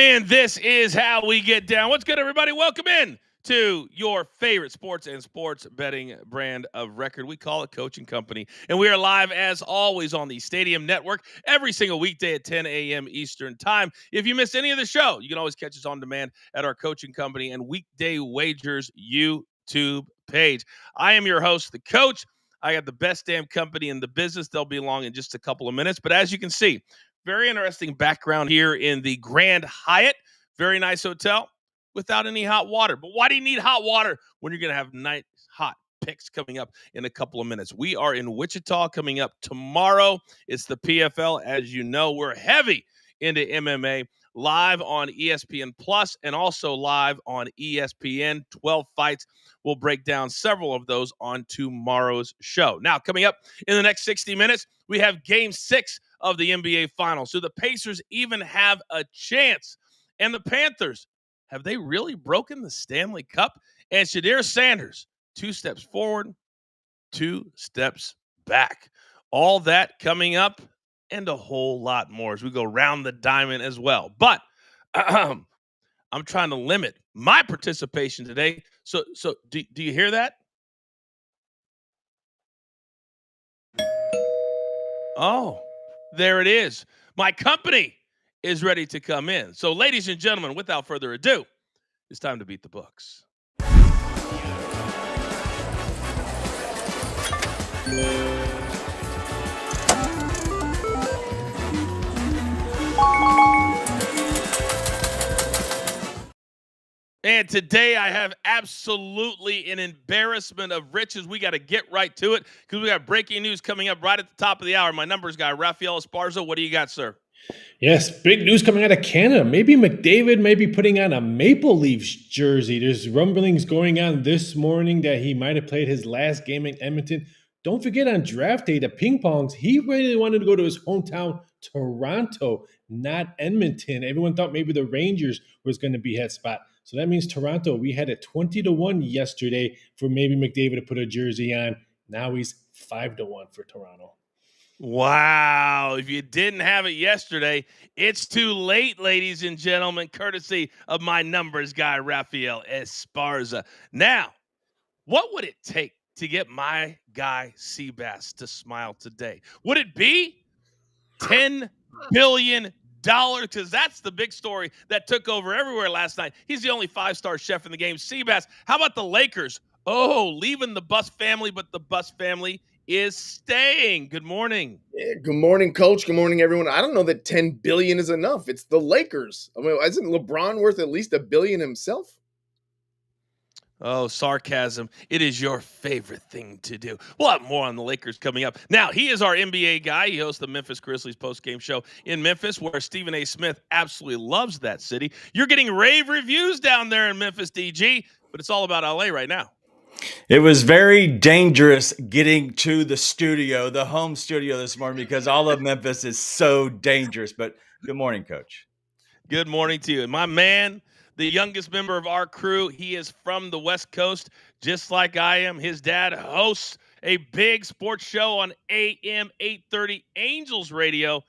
And this is how we get down. What's good, everybody? Welcome in to your favorite sports and sports betting brand of record. We call it Coaching Company. And we are live, as always, on the Stadium Network every single weekday at 10 a.m. Eastern Time. If you missed any of the show, you can always catch us on demand at our Coaching Company and Weekday Wagers YouTube page. I am your host, the Coach. I got the best damn company in the business. They'll be along in just a couple of minutes. But as you can see, very interesting background here in the Grand Hyatt. Very nice hotel without any hot water. But why do you need hot water when you're going to have nice hot picks coming up in a couple of minutes? We are in Wichita coming up tomorrow. It's the PFL. As you know, we're heavy into MMA, live on ESPN Plus and also live on ESPN. 12 fights. We'll break down several of those on tomorrow's show. Now, coming up in the next 60 minutes, we have Game 6 of the NBA Finals. So the Pacers even have a chance. And the Panthers, have they really broken the Stanley Cup? And Shadir Sanders, 2 steps forward, 2 steps back. All that coming up and a whole lot more as we go round the diamond as well. But I'm trying to limit my participation today. So do you hear that? Oh, there it is. My company is ready to come in. So, ladies and gentlemen, without further ado, it's time to beat the books. And today I have absolutely an embarrassment of riches. We got to get right to it because we got breaking news coming up right at the top of the hour. My numbers guy, Rafael Esparza. What do you got, sir? Yes, big news coming out of Canada. Maybe McDavid may be putting on a Maple Leafs jersey. There's rumblings going on this morning that he might have played his last game in Edmonton. Don't forget on draft day, the ping pongs, he really wanted to go to his hometown, Toronto, not Edmonton. Everyone thought maybe the Rangers was going to be his spot. So that means Toronto, we had it 20-1 yesterday for maybe McDavid to put a jersey on. Now he's 5-1 for Toronto. Wow. If you didn't have it yesterday, it's too late, ladies and gentlemen, courtesy of my numbers guy, Rafael Esparza. Now, what would it take to get my guy Seabass to smile today? Would it be $10 billion? Because that's the big story that took over everywhere last night. He's the only 5-star chef in the game. Seabass, how about the Lakers? Oh, leaving the Bus family, but the Bus family is staying. Good morning. Yeah, good morning, Coach. Good morning, everyone. I don't know that $10 billion is enough. It's the Lakers. I mean, isn't LeBron worth at least $1 billion himself? Oh, sarcasm. It is your favorite thing to do. We'll have more on the Lakers coming up. Now, he is our NBA guy. He hosts the Memphis Grizzlies postgame show in Memphis, where Stephen A. Smith absolutely loves that city. You're getting rave reviews down there in Memphis, DG, but it's all about LA right now. It was very dangerous getting to the studio, the home studio this morning, because all of Memphis is so dangerous. But good morning, Coach. Good morning to you. And my man, the youngest member of our crew, he is from the West Coast, just like I am. His dad hosts a big sports show on AM 830 Angels Radio.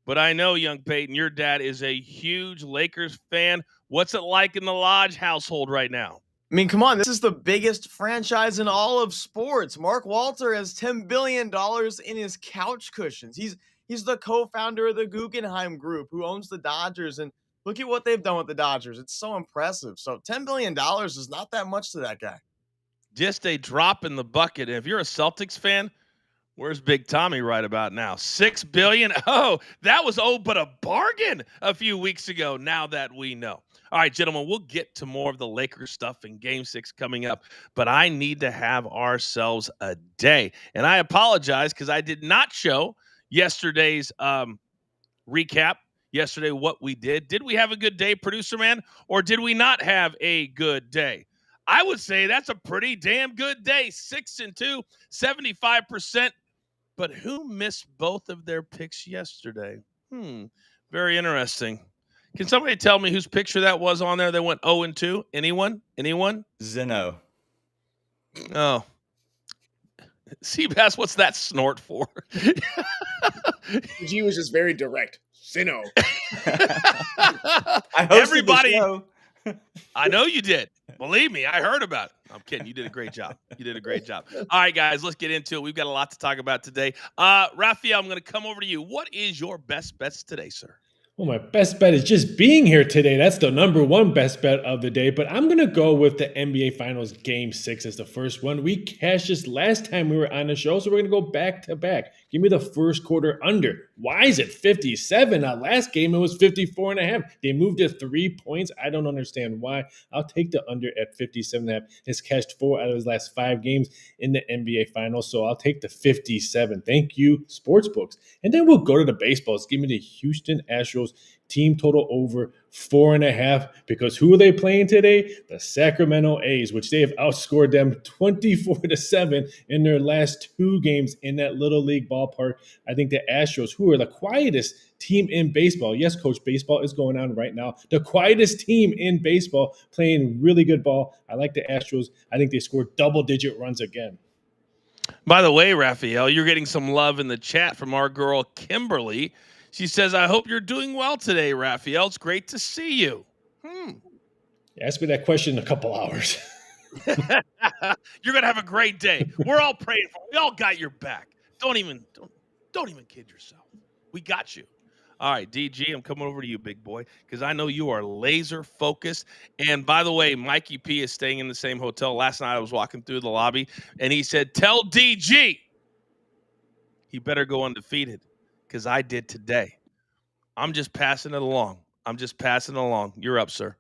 But I know, young Peyton, your dad is a huge Lakers fan. What's it like in the Lodge household right now? I mean, come on, this is the biggest franchise in all of sports. Mark Walter has $10 billion in his couch cushions. He's the co-founder of the Guggenheim Group, who owns the Dodgers, and look at what they've done with the Dodgers. It's so impressive. So $10 billion is not that much to that guy. Just a drop in the bucket. And if you're a Celtics fan, where's Big Tommy right about now? $6 billion. Oh, that was but a bargain a few weeks ago, now that we know. All right, gentlemen, we'll get to more of the Lakers stuff in Game 6 coming up, but I need to have ourselves a day. And I apologize because I did not show yesterday's recap. Yesterday, what we did. Did we have a good day, producer man, or did we not have a good day? I would say that's a pretty damn good day. 6-2, 75%. But who missed both of their picks yesterday? Very interesting. Can somebody tell me whose picture that was on there? They went 0-2. Anyone? Zeno. Oh. Seabass, what's that snort for? G was just very direct. Sino. I hosted Everybody, the show. I know you did. Believe me, I heard about it. I'm kidding. You did a great job. You did a great job. All right, guys, let's get into it. We've got a lot to talk about today. Raphael, I'm going to come over to you. What is your best bets today, sir? Well, my best bet is just being here today. That's the number one best bet of the day. But I'm going to go with the NBA Finals Game 6 as the first one. We cashed this last time we were on the show, so we're going to go back to back. Give me the first quarter under. Why is it 57? Last game, it was 54.5. They moved it 3 points. I don't understand why. I'll take the under at 57.5. It's cashed 4 out of his last 5 games in the NBA Finals, so I'll take the 57. Thank you, Sportsbooks. And then we'll go to the baseballs. Give me the Houston Astros team total over 4.5, because who are they playing today? The Sacramento A's, which they have outscored them 24-7 in their last 2 games in that Little League ballpark. I think the Astros, who are the quietest team in baseball. Yes, coach, baseball is going on right now. The quietest team in baseball, playing really good ball. I like the Astros. I think they scored double-digit runs again. By the way, Raphael, you're getting some love in the chat from our girl, Kimberly. She says, I hope you're doing well today, Raphael. It's great to see you. Ask me that question in a couple hours. You're going to have a great day. We're all praying for you. We all got your back. Don't even kid yourself. We got you. All right, DG, I'm coming over to you, big boy, because I know you are laser focused. And by the way, Mikey P is staying in the same hotel. Last night I was walking through the lobby, and he said, tell DG he better go undefeated, because I did today. I'm just passing it along. You're up, sir.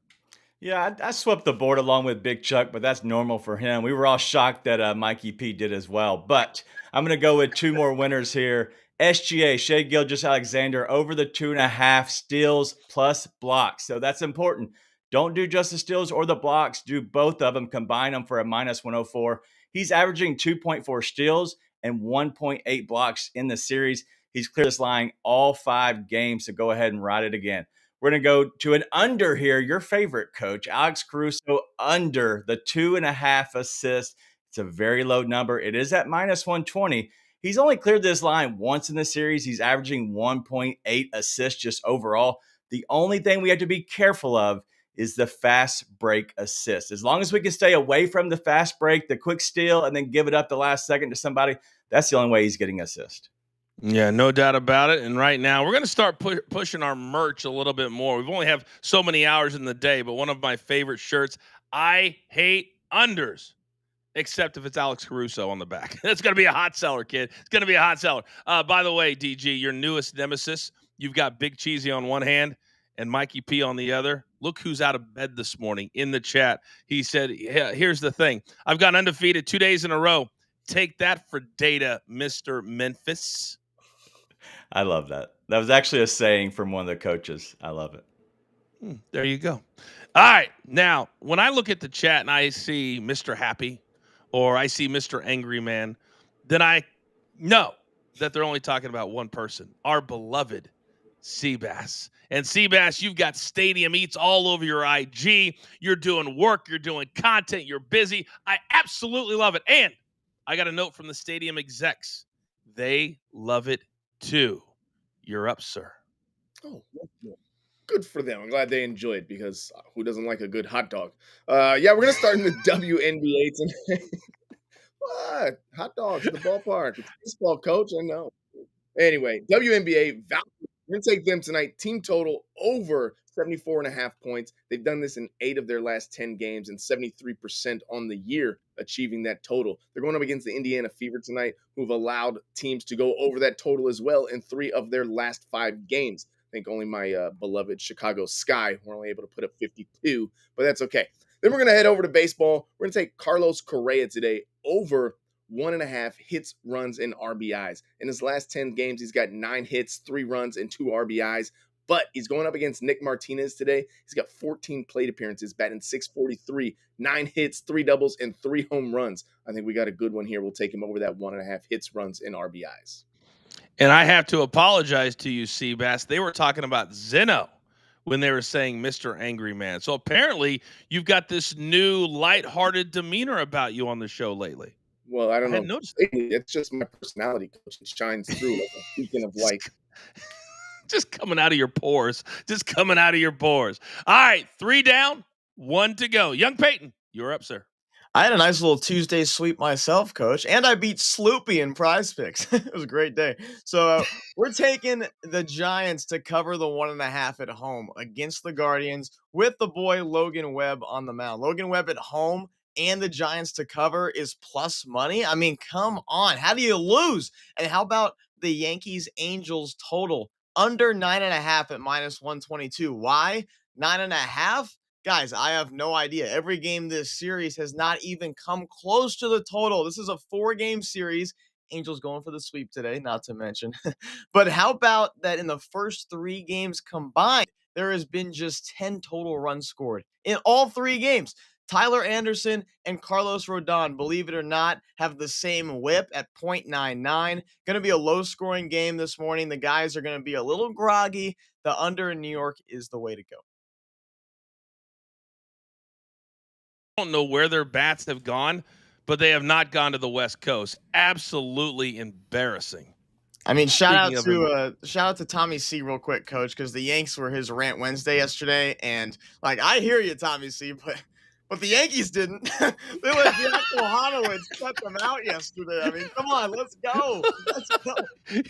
Yeah, I swept the board along with Big Chuck, but that's normal for him. We were all shocked that Mikey P did as well. But I'm going to go with 2 more winners here. SGA, Shea Gilgeous-Alexander, over the 2.5 steals plus blocks. So that's important. Don't do just the steals or the blocks. Do both of them. Combine them for a -104. He's averaging 2.4 steals and 1.8 blocks in the series. He's cleared this line all 5 games, so go ahead and ride it again. We're going to go to an under here. Your favorite coach, Alex Caruso, under the 2.5 assists. It's a very low number. It is at -120. He's only cleared this line once in the series. He's averaging 1.8 assists just overall. The only thing we have to be careful of is the fast break assist. As long as we can stay away from the fast break, the quick steal, and then give it up the last second to somebody, that's the only way he's getting assist. Yeah, no doubt about it. And right now, we're going to start pushing our merch a little bit more. We've only have so many hours in the day, but one of my favorite shirts, I hate unders, except if it's Alex Caruso on the back. It's going to be a hot seller, kid. It's going to be a hot seller. By the way, DG, your newest nemesis, you've got Big Cheesy on one hand and Mikey P on the other. Look who's out of bed this morning in the chat. He said, here's the thing. I've gone undefeated 2 days in a row. Take that for data, Mr. Memphis. I love that. That was actually a saying from one of the coaches. I love it. There you go. All right. Now, when I look at the chat and I see Mr. Happy or I see Mr. Angry Man, then I know that they're only talking about one person, our beloved Seabass. And Seabass, you've got stadium eats all over your IG. You're doing work. You're doing content. You're busy. I absolutely love it. And I got a note from the stadium execs. They love it too. You're up, sir. Oh, good for them. I'm glad they enjoyed, because who doesn't like a good hot dog? Yeah, we're going to start in the WNBA tonight. What? Hot dogs at the ballpark. It's baseball, coach. I know. Anyway, WNBA, we're going to take them tonight. Team total over 74.5 points. They've done this in 8 of their last 10 games and 73% on the year, achieving that total. They're going up against the Indiana Fever tonight, who've allowed teams to go over that total as well in 3 of their last 5 games. I think only my beloved Chicago Sky were only able to put up 52, but that's okay. Then we're going to head over to baseball. We're going to take Carlos Correa today over 1.5 hits, runs, and RBIs. In his last 10 games, he's got 9 hits, 3 runs, and 2 RBIs. But he's going up against Nick Martinez today. He's got 14 plate appearances, batting .643, 9 hits, 3 doubles, and 3 home runs. I think we got a good one here. We'll take him over that 1.5 hits, runs, and RBIs. And I have to apologize to you, Seabass. They were talking about Zeno when they were saying Mr. Angry Man. So apparently you've got this new lighthearted demeanor about you on the show lately. Well, I don't know. hadn't noticed It's just my personality, Coach. It shines through like a beacon of light. just coming out of your pores. Just coming out of your pores. All right, 3 down, 1 to go. Young Peyton, you're up, sir. I had a nice little Tuesday sweep myself, Coach, and I beat Sloopy in Prize Picks. It was a great day. So we're taking the Giants to cover the 1.5 at home against the Guardians with the boy Logan Webb on the mound. Logan Webb at home and the Giants to cover is plus money. I mean, come on. How do you lose? And how about the Yankees Angels total under 9.5 at minus 122? Why 9.5? Guys, I have no idea. Every game this series has not even come close to the total. This is a 4-game series. Angels going for the sweep today, not to mention. But how about that in the first 3 games combined, there has been just 10 total runs scored in all 3 games. Tyler Anderson and Carlos Rodon, believe it or not, have the same whip at .99. Going to be a low-scoring game this morning. The guys are going to be a little groggy. The under in New York is the way to go. Don't know where their bats have gone, but they have not gone to the West Coast. Absolutely embarrassing. I mean, shout out to Tommy C real quick, Coach, because the Yanks were his rant Wednesday yesterday, and like I hear you, Tommy C, but the Yankees didn't. They let Jack Hanowitz cut them out yesterday. I mean, come on, let's go. Let's go.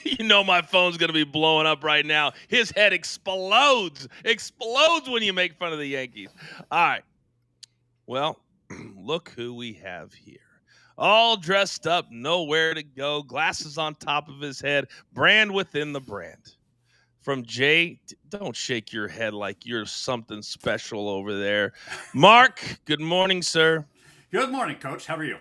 You know my phone's going to be blowing up right now. His head explodes when you make fun of the Yankees. All right. Well, look who we have here. All dressed up, nowhere to go, glasses on top of his head, brand within the brand. From Jay, don't shake your head like you're something special over there. Mark, good morning, sir. Good morning, Coach. How are you?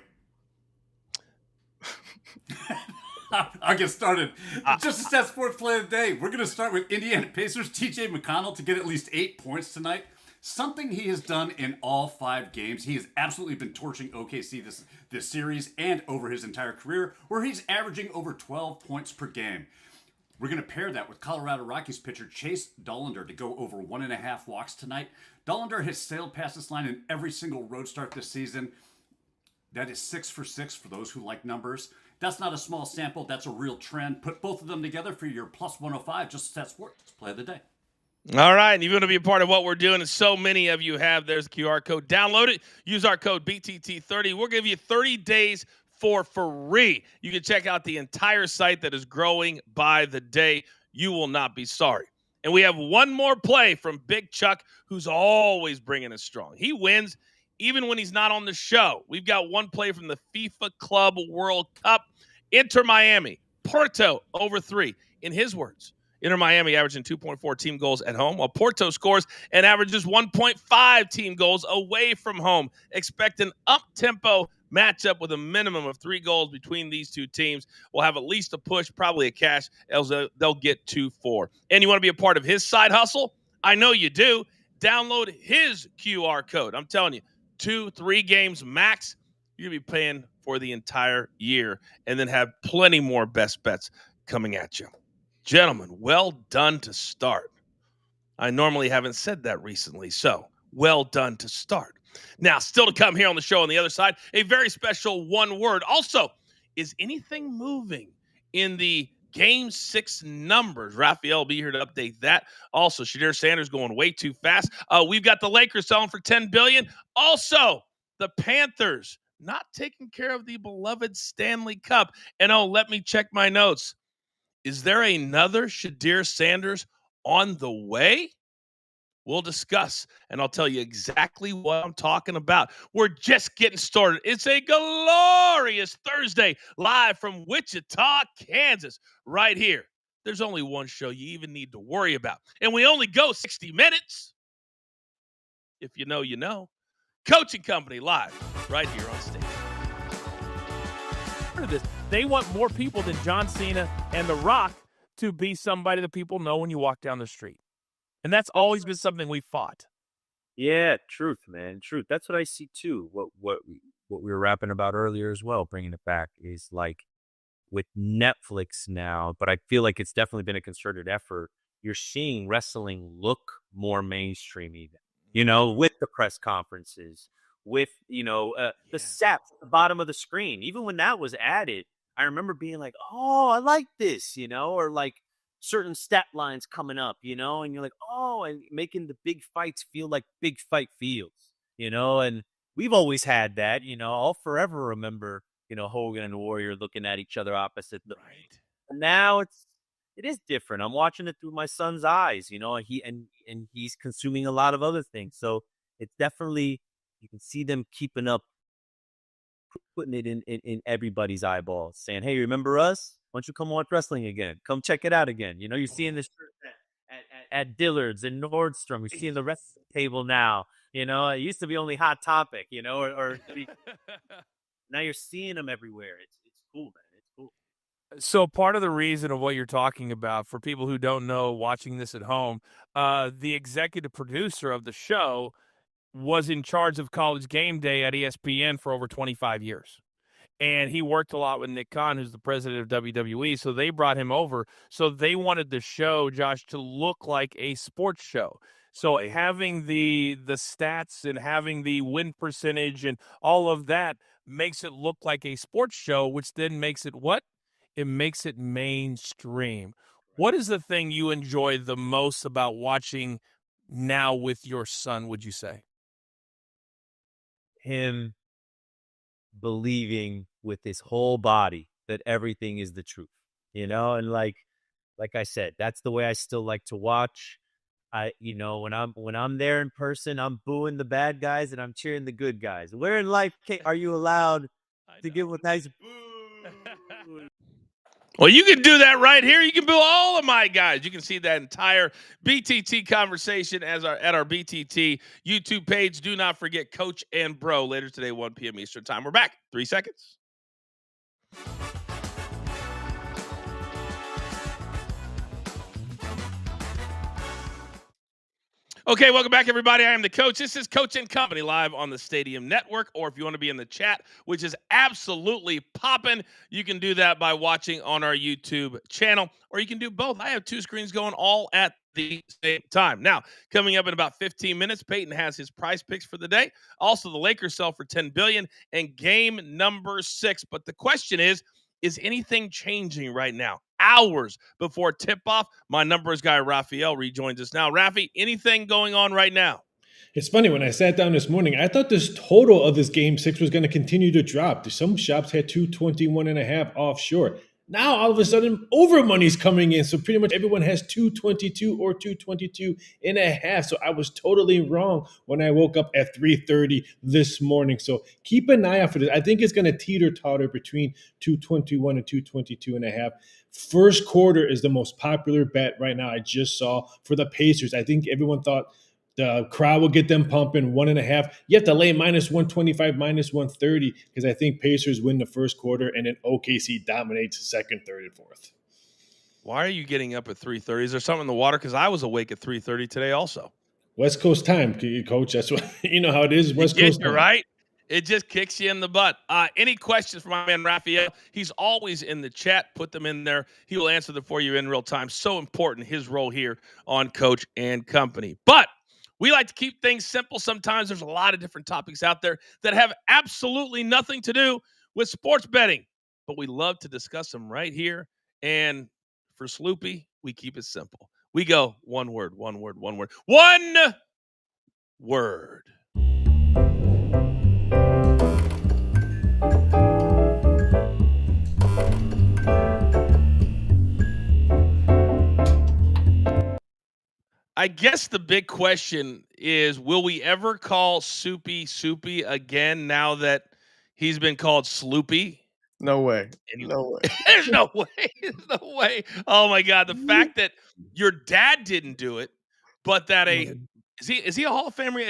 I'll get started. Just a stat sports play of the day. We're going to start with Indiana Pacers, TJ McConnell to get at least 8 points tonight. Something he has done in all 5 games. He has absolutely been torching OKC this series and over his entire career, where he's averaging over 12 points per game. We're going to pair that with Colorado Rockies pitcher Chase Dollander to go over 1.5 walks tonight. Dollander has sailed past this line in every single road start this season. That is 6 for 6 for those who like numbers. That's not a small sample. That's a real trend. Put both of them together for your plus 105. Just stat sports play of the day. All right, and if you want to be a part of what we're doing, and so many of you have, there's the QR code. Download it. Use our code BTT30. We'll give you 30 days for free. You can check out the entire site that is growing by the day. You will not be sorry. And we have one more play from Big Chuck, who's always bringing us strong. He wins even when he's not on the show. We've got one play from the FIFA Club World Cup. Inter Miami, Porto over 3. In his words, Inter Miami averaging 2.4 team goals at home, while Porto scores and averages 1.5 team goals away from home. Expect an up-tempo matchup with a minimum of 3 goals between these two teams. We'll have at least a push, probably a cash, else they'll get 2-4. And you want to be a part of his side hustle? I know you do. Download his QR code. I'm telling you, 2-3 games max. You'll be paying for the entire year and then have plenty more best bets coming at you. Gentlemen, well done to start. I normally haven't said that recently, so well done to start. Now, still to come here on the show on the other side, a very special one word. Also, is anything moving in the Game 6 numbers? Raphael will be here to update that. Also, Shadir Sanders going way too fast. We've got the Lakers selling for $10 billion. Also, the Panthers not taking care of the beloved Stanley Cup. And let me check my notes. Is there another Shadir Sanders on the way? We'll discuss, and I'll tell you exactly what I'm talking about. We're just getting started. It's a glorious Thursday, live from Wichita, Kansas, right here. There's only one show you even need to worry about, and we only go 60 minutes. If you know, you know. Coaching Company live right here on stage. They want more people than John Cena and The Rock to be somebody that people know when you walk down the street. And that's always been something we fought. Yeah, truth, man. Truth. That's what I see too. What we were rapping about earlier as well, bringing it back, is like with Netflix now, but I feel like it's definitely been a concerted effort. You're seeing wrestling look more mainstream even, with the press conferences, with, the stats at the bottom of the screen. Even when that was added, I remember being like, oh, I like this, or like certain stat lines coming up, and you're like, oh, and making the big fights feel like big fight feels, and we've always had that, I'll forever remember, Hogan and Warrior looking at each other opposite the Right. And now it is different. I'm watching it through my son's eyes, and he's consuming a lot of other things. So it's definitely, you can see them keeping up, putting it in everybody's eyeballs, saying, hey, remember us? Why don't you come watch wrestling again? Come check it out again. You're seeing this at Dillard's and Nordstrom. You're seeing the rest of the table now. It used to be only Hot Topic, or now you're seeing them everywhere. It's cool, man. It's cool. So part of the reason of what you're talking about, for people who don't know, watching this at home, the executive producer of the show was in charge of College Game Day at ESPN for over 25 years. And he worked a lot with Nick Khan, who's the president of WWE. So they brought him over. So they wanted the show, Josh, to look like a sports show. So having the stats and having the win percentage and all of that makes it look like a sports show, which then makes it what? It makes it mainstream. What is the thing you enjoy the most about watching now with your son, would you say? Him believing with his whole body that everything is the truth, and like I said, that's the way I still like to watch. When I'm there in person, I'm booing the bad guys and I'm cheering the good guys. Where in life are you allowed to give a nice boo? Well, you can do that right here. You can boo all of my guys. You can see that entire BTT conversation at our BTT YouTube page. Do not forget Coach and Bro later today, 1 p.m. Eastern time. We're back. 3 seconds. Okay, welcome back, everybody. I am the coach. This is Coach and Company live on the Stadium Network, or if you want to be in the chat, which is absolutely popping, you can do that by watching on our YouTube channel, or you can do both. I have two screens going all at the same time. Now, coming up in about 15 minutes, Peyton has his prize picks for the day. Also, the Lakers sell for $10 billion and game number 6. But the question is anything changing right now? Hours before tip-off, my numbers guy Raphael rejoins us now. Rafi, anything going on right now? It's funny, when I sat down this morning, I thought this total of this game 6 was going to continue to drop. Some shops had 221.5 offshore. Now, all of a sudden, over money's coming in. So pretty much everyone has 222 or 222.5. So I was totally wrong when I woke up at 3:30 this morning. So keep an eye out for this. I think it's going to teeter-totter between 221 and 222.5. First quarter is the most popular bet right now I just saw for the Pacers. I think everyone thought the crowd will get them pumping 1.5. You have to lay minus 125, minus 130, because I think Pacers win the first quarter and then OKC dominates second, third, and fourth. Why are you getting up at 3:30? Is there something in the water? Because I was awake at 3:30 today also. West Coast time, Coach. That's what you know how it is. West Coast time, right? It just kicks you in the butt. Any questions from my man Raphael? He's always in the chat. Put them in there. He will answer them for you in real time. So important, his role here on Coach and Company. But we like to keep things simple. Sometimes there's a lot of different topics out there that have absolutely nothing to do with sports betting. But we love to discuss them right here. And for Sloopy, we keep it simple. We go one word, one word, one word. One word. I guess the big question is, will we ever call Soupy again now that he's been called Sloopy? No way. No way. There's no way. There's no way. Oh my God. The fact that your dad didn't do it, but that is he a Hall of Famer?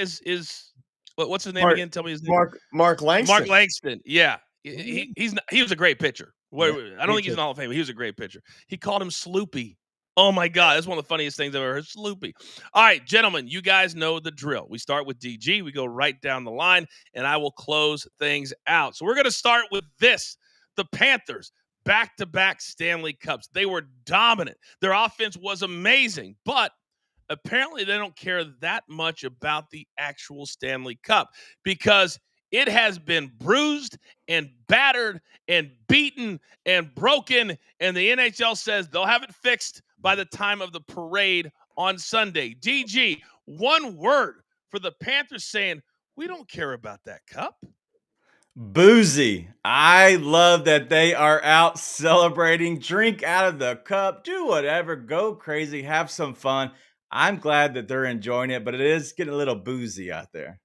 What's his name again? Tell me his name. Mark Langston. Mark Langston. Yeah. He was a great pitcher. I don't think he's in the Hall of Fame. He was a great pitcher. He called him Sloopy. Oh my God, that's one of the funniest things I've ever heard. Sloopy. All right, gentlemen, you guys know the drill. We start with DG, we go right down the line, and I will close things out. So we're going to start with this. The Panthers, back-to-back Stanley Cups. They were dominant. Their offense was amazing, but apparently they don't care that much about the actual Stanley Cup because it has been bruised and battered and beaten and broken. And the NHL says they'll have it fixed by the time of the parade on Sunday. DG, one word for the Panthers saying, we don't care about that cup. Boozy. I love that they are out celebrating. Drink out of the cup, do whatever, go crazy, have some fun. I'm glad that they're enjoying it, but it is getting a little boozy out there.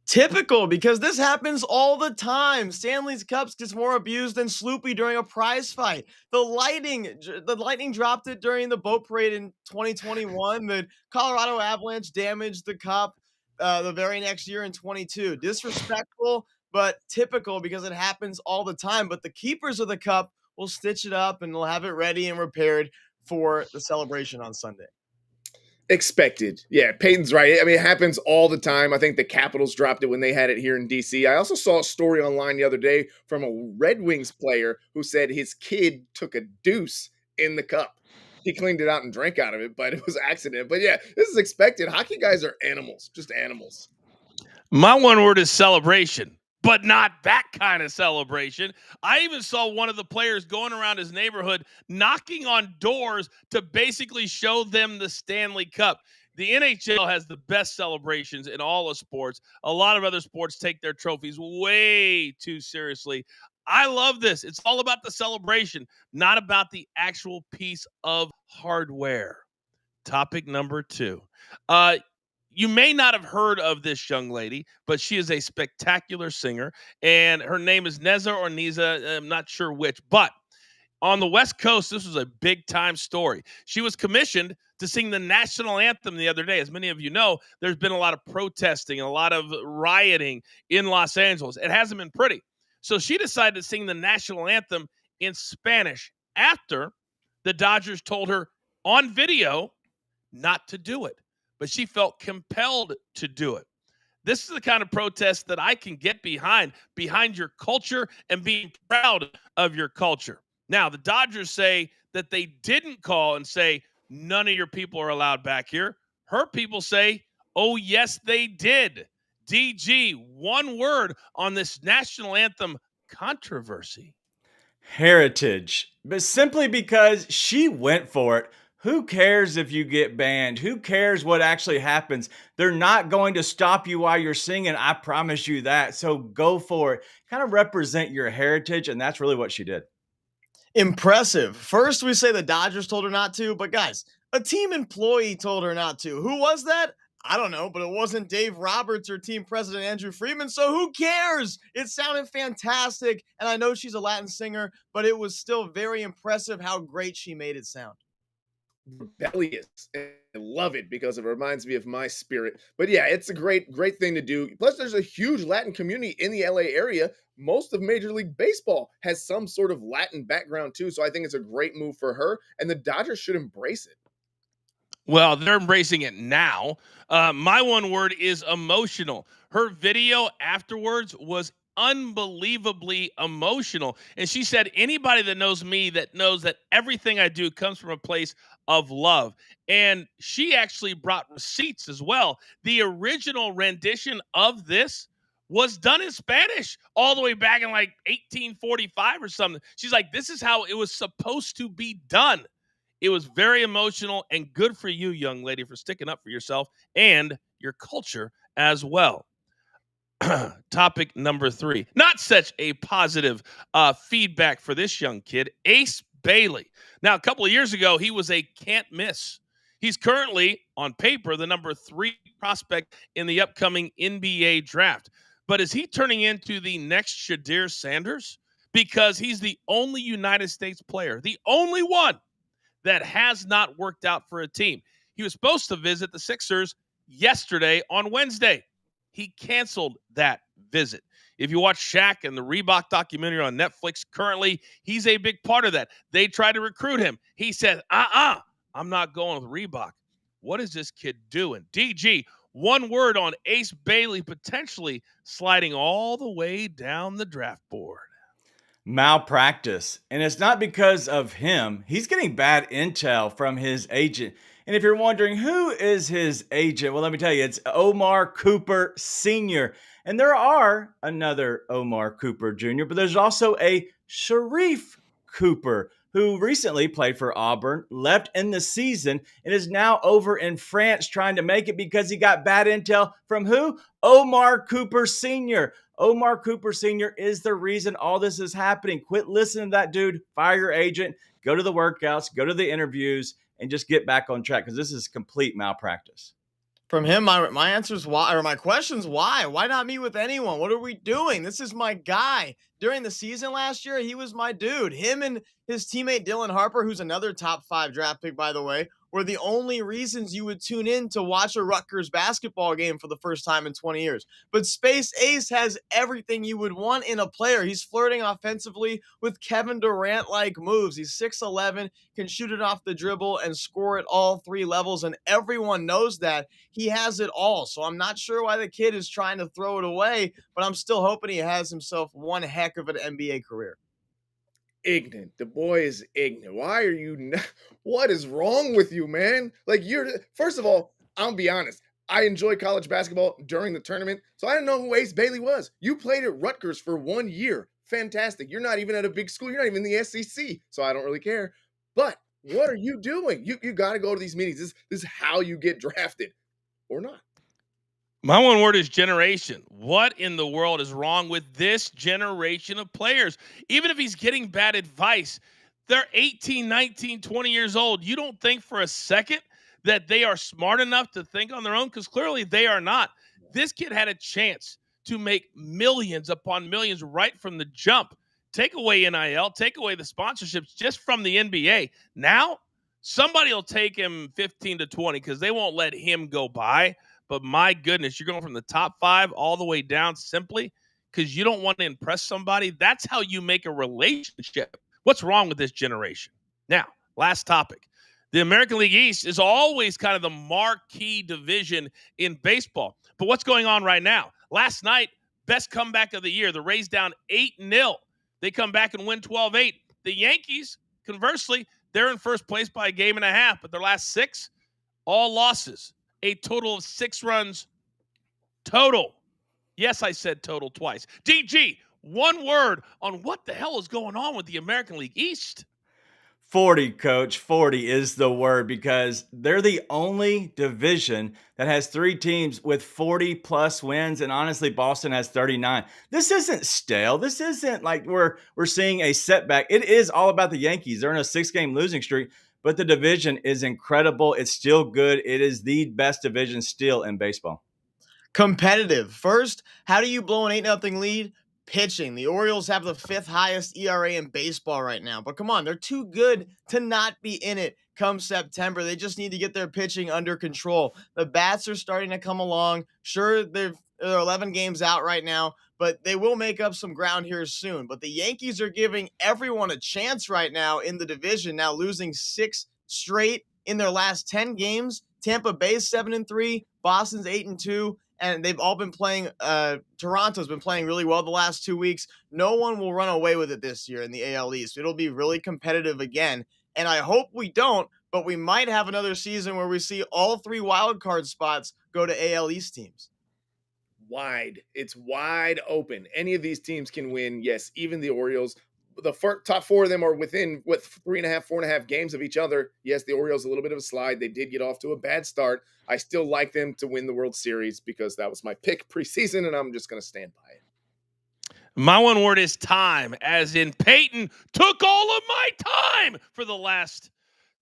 Typical, because this happens all the time. Stanley's Cups gets more abused than Sloopy during a prize fight. The Lightning dropped it during the boat parade in 2021. The Colorado Avalanche damaged the cup the very next year in 22. Disrespectful, but typical because it happens all the time. But the keepers of the cup will stitch it up and they'll have it ready and repaired for the celebration on Sunday. Expected. Yeah, Peyton's right. I mean, it happens all the time. I think the Capitals dropped it when they had it here in DC. I also saw a story online the other day from a Red Wings player who said his kid took a deuce in the cup. He cleaned it out and drank out of it, but it was an accident. But yeah, this is expected. Hockey guys are animals, just animals. My one word is celebration, but not that kind of celebration. I even saw one of the players going around his neighborhood knocking on doors to basically show them the Stanley Cup. The NHL has the best celebrations in all of sports. A lot of other sports take their trophies way too seriously. I love this. It's all about the celebration, not about the actual piece of hardware. Topic number 2. You may not have heard of this young lady, but she is a spectacular singer, and her name is Neza or Niza. I'm not sure which, but on the West Coast, this was a big-time story. She was commissioned to sing the national anthem the other day. As many of you know, there's been a lot of protesting, a lot of rioting in Los Angeles. It hasn't been pretty. So she decided to sing the national anthem in Spanish after the Dodgers told her on video not to do it, but she felt compelled to do it. This is the kind of protest that I can get behind your culture and being proud of your culture. Now, the Dodgers say that they didn't call and say, none of your people are allowed back here. Her people say, oh, yes, they did. DG, one word on this national anthem controversy. Heritage. But simply because she went for it. Who cares if you get banned? Who cares what actually happens? They're not going to stop you while you're singing. I promise you that. So go for it. Kind of represent your heritage. And that's really what she did. Impressive. First, we say the Dodgers told her not to, but guys, a team employee told her not to. Who was that? I don't know, but it wasn't Dave Roberts or team president Andrew Friedman, so who cares? It sounded fantastic, and I know she's a Latin singer, but it was still very impressive how great she made it sound. Rebellious. I love it because it reminds me of my spirit. But yeah, it's a great thing to do. Plus, there's a huge Latin community in the LA area. Most of Major League Baseball has some sort of Latin background too. So I think it's a great move for her, and the Dodgers should embrace it. Well, they're embracing it now. My one word is emotional. Her video afterwards was unbelievably emotional. And she said, anybody that knows me that knows that everything I do comes from a place of love. And she actually brought receipts as well. The original rendition of this was done in Spanish all the way back in like 1845 or something. She's like, this is how it was supposed to be done. It was very emotional, and good for you, young lady, for sticking up for yourself and your culture as well. Topic number 3. Not such a positive feedback for this young kid, Ace Bailey. Now, a couple of years ago, he was a can't miss. He's currently, on paper, the number 3 prospect in the upcoming NBA draft. But is he turning into the next Shadir Sanders? Because he's the only United States player, the only one that has not worked out for a team. He was supposed to visit the Sixers yesterday on Wednesday. He canceled that visit. If you watch Shaq and the Reebok documentary on Netflix currently, he's a big part of that. They tried to recruit him. He said, I'm not going with Reebok. What is this kid doing? DG, one word on Ace Bailey potentially sliding all the way down the draft board. Malpractice. And it's not because of him. He's getting bad intel from his agent. And if you're wondering who is his agent, well, let me tell you, it's Omar Cooper Sr. And there are another Omar Cooper Jr., but there's also a Sharif Cooper, who recently played for Auburn, left in the season, and is now over in France trying to make it because he got bad intel from who? Omar Cooper Sr. Omar Cooper Sr. is the reason all this is happening. Quit listening to that dude. Fire your agent. Go to the workouts. Go to the interviews. And just get back on track, because this is complete malpractice. From him, my answer is why, or my question is why? Why not meet with anyone? What are we doing? This is my guy. During the season last year, he was my dude. Him and his teammate Dylan Harper, who's another top 5 draft pick, by the way, were the only reasons you would tune in to watch a Rutgers basketball game for the first time in 20 years. But Space Ace has everything you would want in a player. He's flirting offensively with Kevin Durant-like moves. He's 6'11", can shoot it off the dribble and score at all 3 levels, and everyone knows that. He has it all. So I'm not sure why the kid is trying to throw it away, but I'm still hoping he has himself one heck of an NBA career. Ignorant. The boy is ignorant. Why are you not? What is wrong with you, man? Like, first of all, I'll be honest. I enjoyed college basketball during the tournament, so I didn't know who Ace Bailey was. You played at Rutgers for 1 year. Fantastic. You're not even at a big school. You're not even in the SEC, so I don't really care. But what are you doing? You got to go to these meetings. This is how you get drafted, or not. My one word is generation. What in the world is wrong with this generation of players? Even if he's getting bad advice, they're 18, 19, 20 years old. You don't think for a second that they are smart enough to think on their own? Because clearly they are not. This kid had a chance to make millions upon millions right from the jump. Take away NIL, take away the sponsorships just from the NBA. Now, somebody will take him 15 to 20 because they won't let him go by. But my goodness, you're going from the top 5 all the way down simply because you don't want to impress somebody. That's how you make a relationship. What's wrong with this generation? Now, last topic. The American League East is always kind of the marquee division in baseball. But what's going on right now? Last night, best comeback of the year. The Rays down 8-0. They come back and win 12-8. The Yankees, conversely, they're in first place by a game and a half, but their last 6, all losses. A total of 6 runs total. Yes, I said total twice. DG, one word on what the hell is going on with the American League East. 40, Coach. 40 is the word, because they're the only division that has 3 teams with 40-plus wins, and honestly, Boston has 39. This isn't stale. This isn't like we're seeing a setback. It is all about the Yankees. They're in a 6-game losing streak, but the division is incredible. It's still good. It is the best division still in baseball. Competitive. First, how do you blow an 8-0 lead? Pitching. The Orioles have the 5th highest ERA in baseball right now. But come on, they're too good to not be in it come September. They just need to get their pitching under control. The bats are starting to come along. Sure, they're 11 games out right now, but they will make up some ground here soon. But the Yankees are giving everyone a chance right now in the division, now losing 6 straight in their last 10 games. Tampa Bay's 7-3, Boston's 8-2. And they've all been playing. Toronto's been playing really well the last 2 weeks. No one will run away with it this year in the AL East. It'll be really competitive again. And I hope we don't, but we might have another season where we see all 3 wild card spots go to AL East teams. Wide. It's wide open. Any of these teams can win. Yes, even the Orioles. The top 4 of them are within 3.5, 4.5 games of each other. Yes, the Orioles a little bit of a slide. They did get off to a bad start. I still like them to win the World Series because that was my pick preseason, and I'm just going to stand by it. My one word is time, as in Peyton took all of my time for the last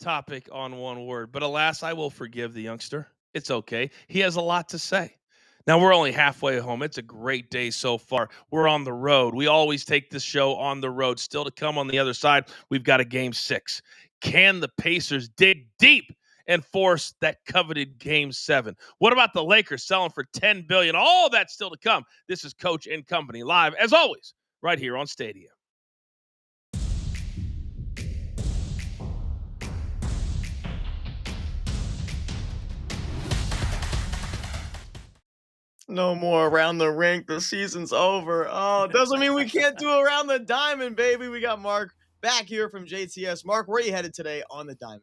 topic on one word. But alas, I will forgive the youngster. It's okay. He has a lot to say. Now, we're only halfway home. It's a great day so far. We're on the road. We always take this show on the road. Still to come on the other side, we've got a Game 6. Can the Pacers dig deep and force that coveted Game 7? What about the Lakers selling for $10 billion? All that's still to come. This is Coach and Company live, as always, right here on Stadium. No more around the rink. The season's over. Oh, doesn't mean we can't do around the diamond, baby. We got Mark back here from JTS. Mark, where are you headed today on the diamond?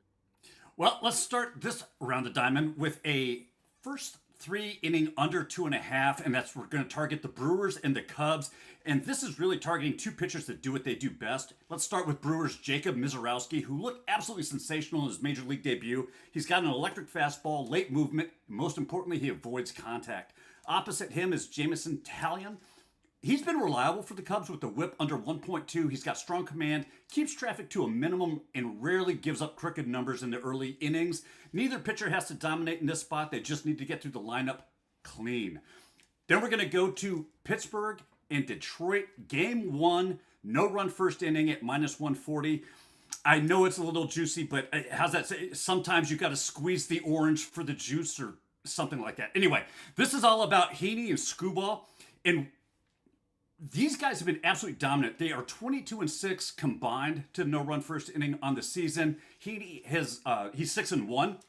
Well, let's start this round of diamond with a first 3 inning under 2.5, and we're going to target the Brewers and the Cubs. And this is really targeting two pitchers that do what they do best. Let's start with Brewers' Jacob Mizorowski, who looked absolutely sensational in his major league debut. He's got an electric fastball, late movement, and most importantly, he avoids contact. Opposite him is Jamison Talion. He's been reliable for the Cubs with the whip under 1.2. He's got strong command, keeps traffic to a minimum, and rarely gives up crooked numbers in the early innings. Neither pitcher has to dominate in this spot. They just need to get through the lineup clean. Then we're going to go to Pittsburgh and Detroit. Game 1, no run first inning at -140. I know it's a little juicy, but how's that say? Sometimes you got to squeeze the orange for the juice or something like that. Anyway, this is all about Heaney and Skubal. And these guys have been absolutely dominant. They are 22-6 combined to no run first inning on the season. He's 6-1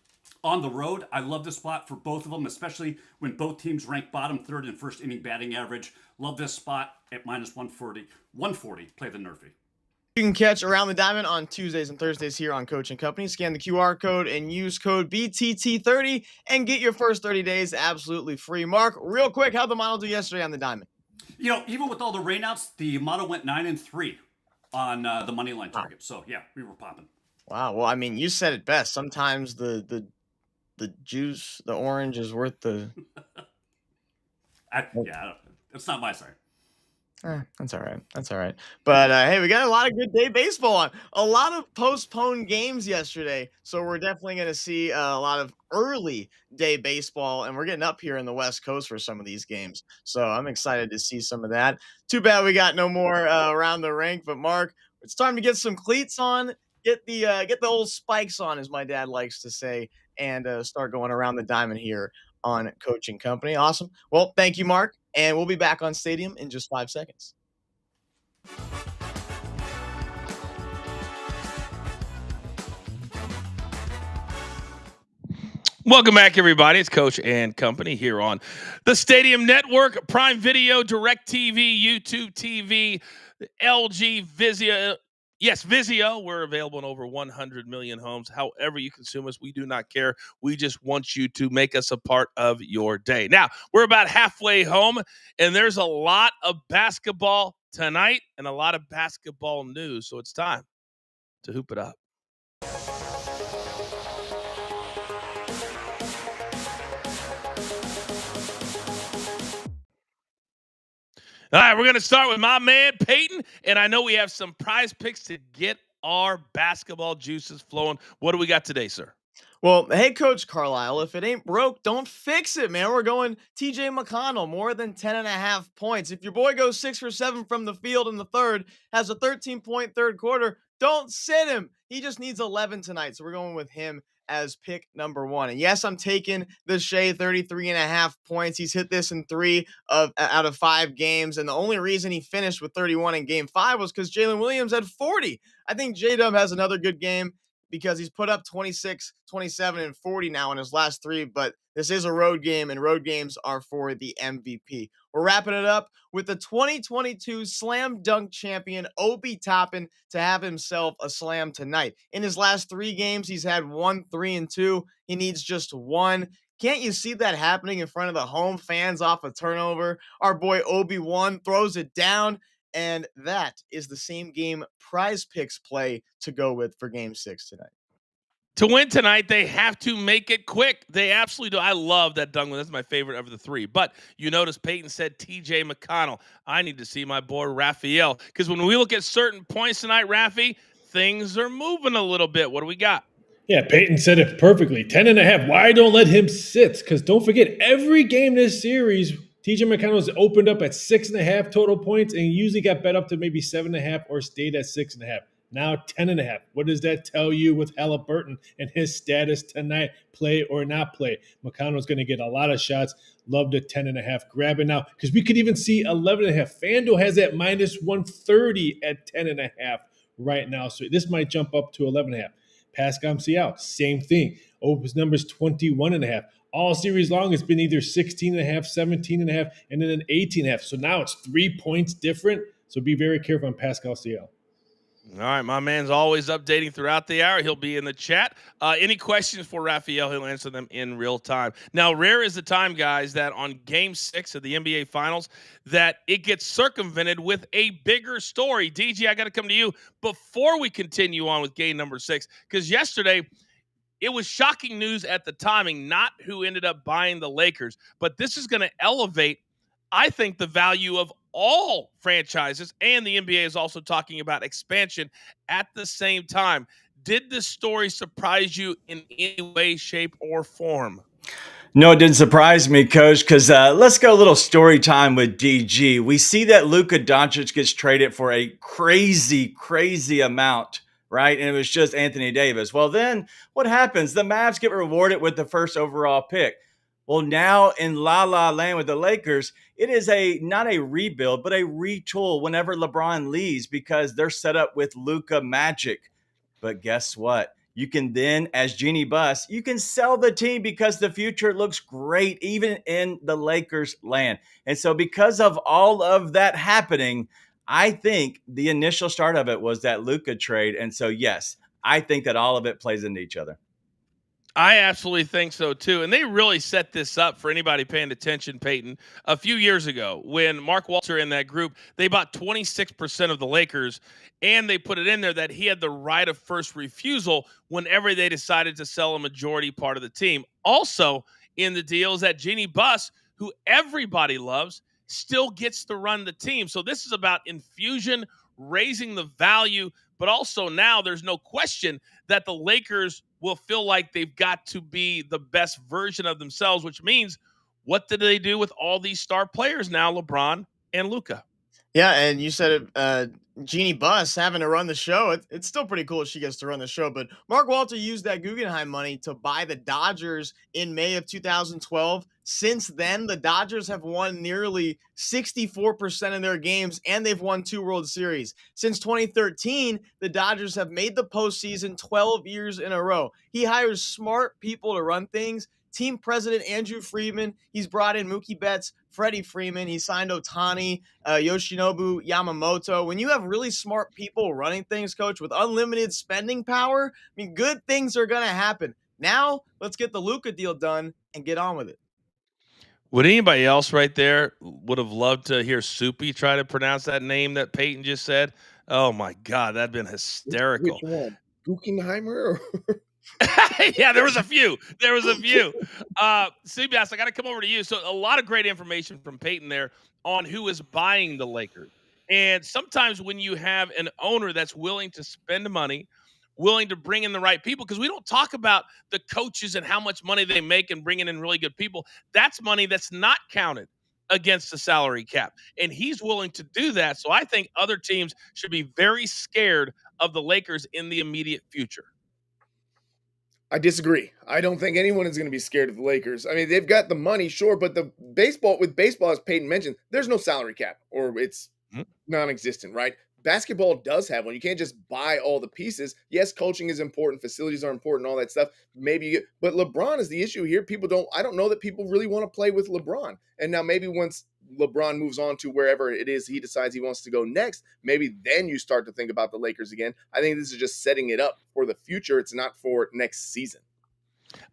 on the road. I love this spot for both of them, especially when both teams rank bottom third in first inning batting average. Love this spot at -140. 140. Play the Nerfy. You can catch Around the Diamond on Tuesdays and Thursdays here on Coach and Company. Scan the QR code and use code BTT30 and get your first 30 days absolutely free. Mark, real quick, how'd the model do yesterday on the Diamond? You know, even with all the rainouts, the model went 9-3 on the money line target. So yeah, we were popping. Wow. Well, I mean, you said it best. Sometimes the juice, the orange, is worth the. It's not my side. That's all right. That's all right. But hey, we got a lot of good day baseball on. A lot of postponed games yesterday, so we're definitely going to see a lot of early day baseball, and we're getting up here in the West Coast for some of these games. So I'm excited to see some of that. Too bad we got no more around the rink. But Mark, it's time to get some cleats on, get the old spikes on, as my dad likes to say, and start going around the diamond here on Coach and Company. Awesome. Well, thank you, Mark. And we'll be back on Stadium in just 5 seconds. Welcome back, everybody. It's Coach and Company here on the Stadium Network, Prime Video, DirecTV, YouTube TV, LG, Vizio. Yes, Vizio. We're available in over 100 million homes. However you consume us, we do not care. We just want you to make us a part of your day. Now, we're about halfway home, and there's a lot of basketball tonight and a lot of basketball news. So it's time to hoop it up. All right, we're going to start with my man, Peyton, and I know we have some prize picks to get our basketball juices flowing. What do we got today, sir? Well, hey, Coach Carlisle, if it ain't broke, don't fix it, man. We're going TJ McConnell, more than 10.5 points. If your boy goes 6 for 7 from the field in the third, has a 13-point third quarter, don't sit him. He just needs 11 tonight, so we're going with him as pick number 1. And yes, I'm taking the Shea 33.5 points. He's hit this in 3 out of 5 games. And the only reason he finished with 31 in game 5 was because Jalen Williams had 40. I think J-Dub has another good game because he's put up 26, 27, and 40 now in his last 3. But this is a road game, and road games are for the MVP. We're wrapping it up with the 2022 Slam Dunk champion, Obi Toppin, to have himself a slam tonight. In his last 3 games, he's had 1, 3, and 2. He needs just 1. Can't you see that happening in front of the home fans off a turnover? Our boy Obi-Wan throws it down, and that is the same game prize picks play to go with for game 6 tonight. To win tonight, they have to make it quick. They absolutely do. I love that dunk one. That's my favorite of the 3. But you notice Peyton said TJ McConnell. I need to see my boy Raphael. Because when we look at certain points tonight, Rafi, things are moving a little bit. What do we got? Yeah, Peyton said it perfectly. 10.5. Why don't let him sit? Because don't forget, every game this series, TJ McConnell's opened up at 6.5 total points and usually got bet up to maybe 7.5 or stayed at 6.5. Now 10.5. What does that tell you with Halliburton and his status tonight? Play or not play? McConnell's going to get a lot of shots. Love the 10.5. Grab it now because we could even see 11.5. FanDuel has that -130 at 10.5 right now. So this might jump up to 11.5. Pascal Siakam, same thing. His number's 21.5. All series long, it's been either 16.5, 17.5, and then an 18.5. So now it's 3 points different. So be very careful on Pascal Siakam. All right, my man's always updating throughout the hour. He'll be in the chat. Any questions for Raphael, he'll answer them in real time. Now, rare is the time, guys, that on Game 6 of the NBA Finals, that it gets circumvented with a bigger story. DG, I got to come to you before we continue on with game number 6, because yesterday it was shocking news at the timing, not who ended up buying the Lakers, but this is going to elevate, I think, the value of all franchises, and the NBA is also talking about expansion at the same time. Did this story surprise you in any way, shape, or form? No, it didn't surprise me, Coach, because let's go a little story time with DG. We see that Luka Doncic gets traded for a crazy, crazy amount, right? And it was just Anthony Davis. Well, then what happens? The Mavs get rewarded with the first overall pick. Well, now in La La Land with the Lakers, it is not a rebuild, but a retool whenever LeBron leaves because they're set up with Luka Magic. But guess what? You can then, as Jeannie Buss, you can sell the team because the future looks great, even in the Lakers land. And so because of all of that happening, I think the initial start of it was that Luka trade. And so, yes, I think that all of it plays into each other. I absolutely think so too. And they really set this up for anybody paying attention, Peyton, a few years ago when Mark Walter and that group, they bought 26% of the Lakers, and they put it in there that he had the right of first refusal whenever they decided to sell a majority part of the team. Also in the deal is that Jeannie Buss, who everybody loves, still gets to run the team. So this is about infusion, raising the value, but also now there's no question that the Lakers will feel like they've got to be the best version of themselves, which means what did they do with all these star players now, LeBron and Luka? Yeah, and you said it, Jeannie Buss having to run the show. It's still pretty cool if she gets to run the show. But Mark Walter used that Guggenheim money to buy the Dodgers in May of 2012. Since then, the Dodgers have won nearly 64% of their games, and they've won 2 World Series. Since 2013, the Dodgers have made the postseason 12 years in a row. He hires smart people to run things. Team president Andrew Friedman, he's brought in Mookie Betts, Freddie Freeman, he signed Ohtani, Yoshinobu Yamamoto. When you have really smart people running things, Coach, with unlimited spending power, I mean, good things are going to happen. Now, let's get the Luka deal done and get on with it. Would anybody else right there would have loved to hear Soupy try to pronounce that name that Peyton just said? Oh, my God, that'd been hysterical. Which one? Guggenheimer? Yeah, there was a few. CBS, I got to come over to you. So a lot of great information from Peyton there on who is buying the Lakers. And sometimes when you have an owner that's willing to spend money, willing to bring in the right people, because we don't talk about the coaches and how much money they make and bringing in really good people. That's money that's not counted against the salary cap. And he's willing to do that. So I think other teams should be very scared of the Lakers in the immediate future. I disagree. I don't think anyone is going to be scared of the Lakers. I mean, they've got the money, sure, but the baseball, as Peyton mentioned, there's no salary cap, or it's non-existent, right? Basketball does have one. You can't just buy all the pieces. Yes, coaching is important, facilities are important, all that stuff. But LeBron is the issue here. I don't know that people really want to play with LeBron. And now maybe once LeBron moves on to wherever it is he decides he wants to go next, maybe then you start to think about the Lakers again. I think this is just setting it up for the future. It's not for next season.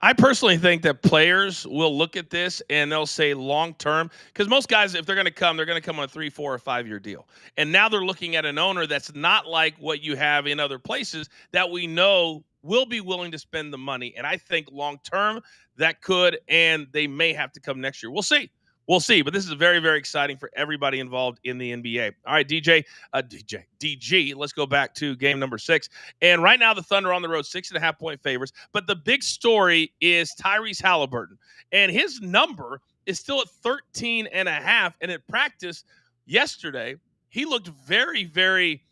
I personally think that players will look at this and they'll say long term, because most guys, if they're going to come on a 3, 4, or 5 year deal. And now they're looking at an owner that's not like what you have in other places that we know will be willing to spend the money. And I think long term that could, and they may have to come next year. We'll see. But this is very, very exciting for everybody involved in the NBA. All right, DG, let's go back to game number 6. And right now the Thunder on the road, 6.5-point favorites. But the big story is Tyrese Halliburton. And his number is still at 13.5. And at practice yesterday, he looked very, very